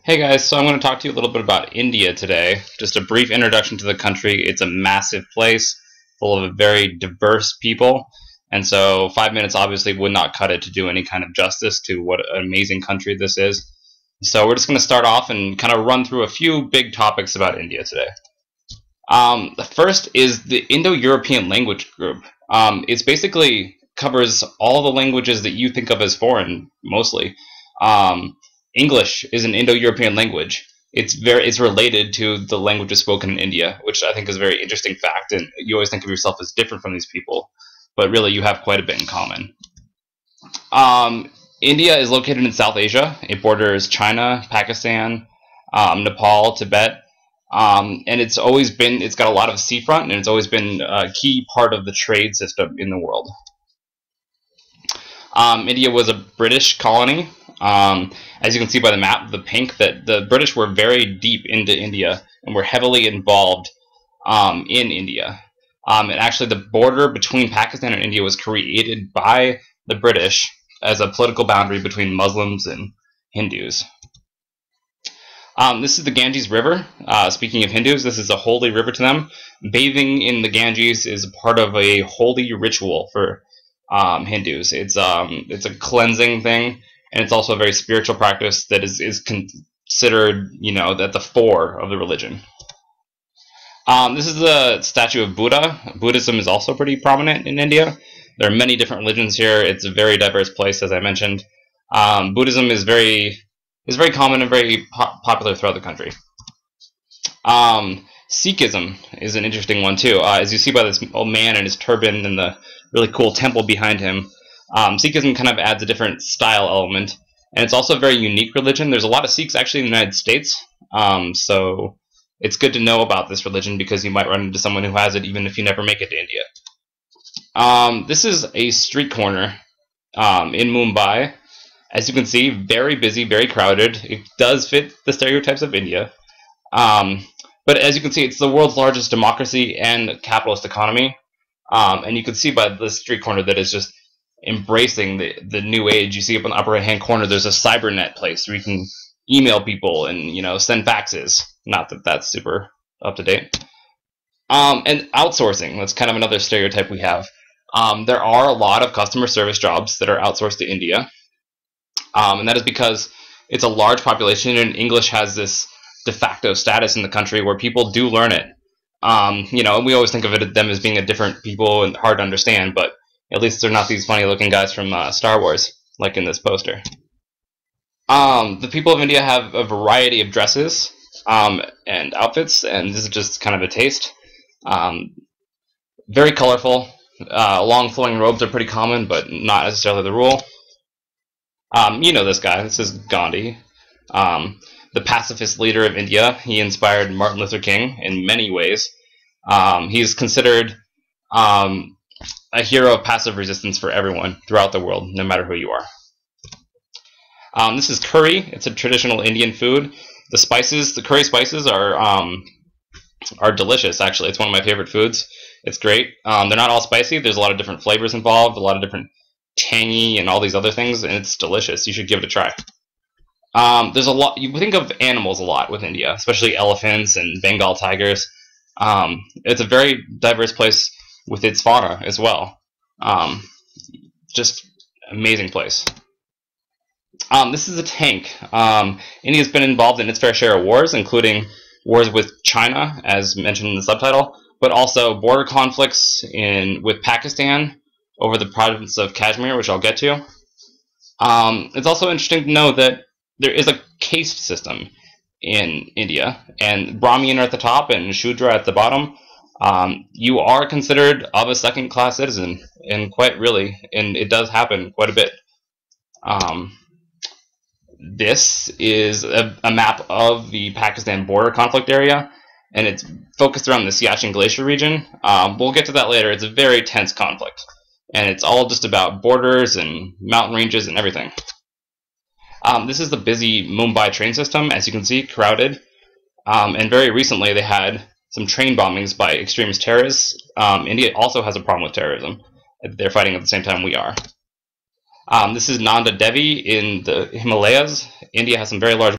Hey guys, so I'm going to talk to you a little bit about India today. Just a brief introduction to the country. It's a massive place full of very diverse people, and so 5 minutes obviously would not cut it to do any kind of justice to what an amazing country this is. So we're just going to start off and kind of run through a few big topics about India today. The first is the Indo-European language group. It's basically covers all the languages that you think of as foreign, mostly. English is an Indo-European language. It's related to the languages spoken in India, which I think is a very interesting fact. And you always think of yourself as different from these people, but really you have quite a bit in common. India is located in South Asia. It borders China, Pakistan, Nepal, Tibet, and it's got a lot of seafront, and it's always been a key part of the trade system in the world. India was a British colony. As you can see by the map, the pink, that the British were very deep into India and were heavily involved in India. And actually, the border between Pakistan and India was created by the British as a political boundary between Muslims and Hindus. This is the Ganges River. Speaking of Hindus, this is a holy river to them. Bathing in the Ganges is part of a holy ritual for Hindus. It's a cleansing thing, and it's also a very spiritual practice that is considered, at the fore of the religion. This is the statue of Buddha. Buddhism is also pretty prominent in India. There are many different religions here. It's a very diverse place, as I mentioned. Buddhism is very common and very popular throughout the country. Sikhism is an interesting one too. As you see by this old man and his turban and the really cool temple behind him, Sikhism kind of adds a different style element, and it's also a very unique religion. There's a lot of Sikhs actually in the United States, so it's good to know about this religion because you might run into someone who has it even if you never make it to India. This is a street corner in Mumbai. As you can see, very busy, very crowded. It does fit the stereotypes of India. But as you can see, it's the world's largest democracy and capitalist economy. And you can see by the street corner that it's just embracing the new age. You see up in the upper right-hand corner, there's a cybernet place where you can email people and send faxes. Not that that's super up to date. And outsourcing. That's kind of another stereotype we have. There are a lot of customer service jobs that are outsourced to India. And that is because it's a large population, and English has this de facto status in the country where people do learn it. We always think of them as being a different people and hard to understand, but at least they're not these funny-looking guys from Star Wars, like in this poster. The people of India have a variety of dresses and outfits, and this is just kind of a taste. Very colorful. Long flowing robes are pretty common, but not necessarily the rule. This guy. This is Gandhi, the pacifist leader of India. He inspired Martin Luther King in many ways. He's considered a hero of passive resistance for everyone throughout the world, no matter who you are. This is curry. It's a traditional Indian food. The curry spices are delicious, actually. It's one of my favorite foods. It's great. They're not all spicy. There's a lot of different flavors involved, a lot of different tangy and all these other things, and it's delicious. You should give it a try. There's a lot. You think of animals a lot with India, especially elephants and Bengal tigers. It's a very diverse place with its fauna as well. Just amazing place. This is a tank. India's been involved in its fair share of wars, including wars with China, as mentioned in the subtitle, but also border conflicts with Pakistan over the province of Kashmir, which I'll get to. It's also interesting to know that there is a caste system in India, and Brahmin are at the top and Shudra at the bottom. You are considered of a second-class citizen, and quite really, and it does happen quite a bit. This is a map of the Pakistan border conflict area, and it's focused around the Siachen Glacier region. We'll get to that later. It's a very tense conflict, and it's all just about borders and mountain ranges and everything. This is the busy Mumbai train system, as you can see, crowded. And very recently they had some train bombings by extremist terrorists. India also has a problem with terrorism. They're fighting at the same time we are. This is Nanda Devi in the Himalayas. India has some very large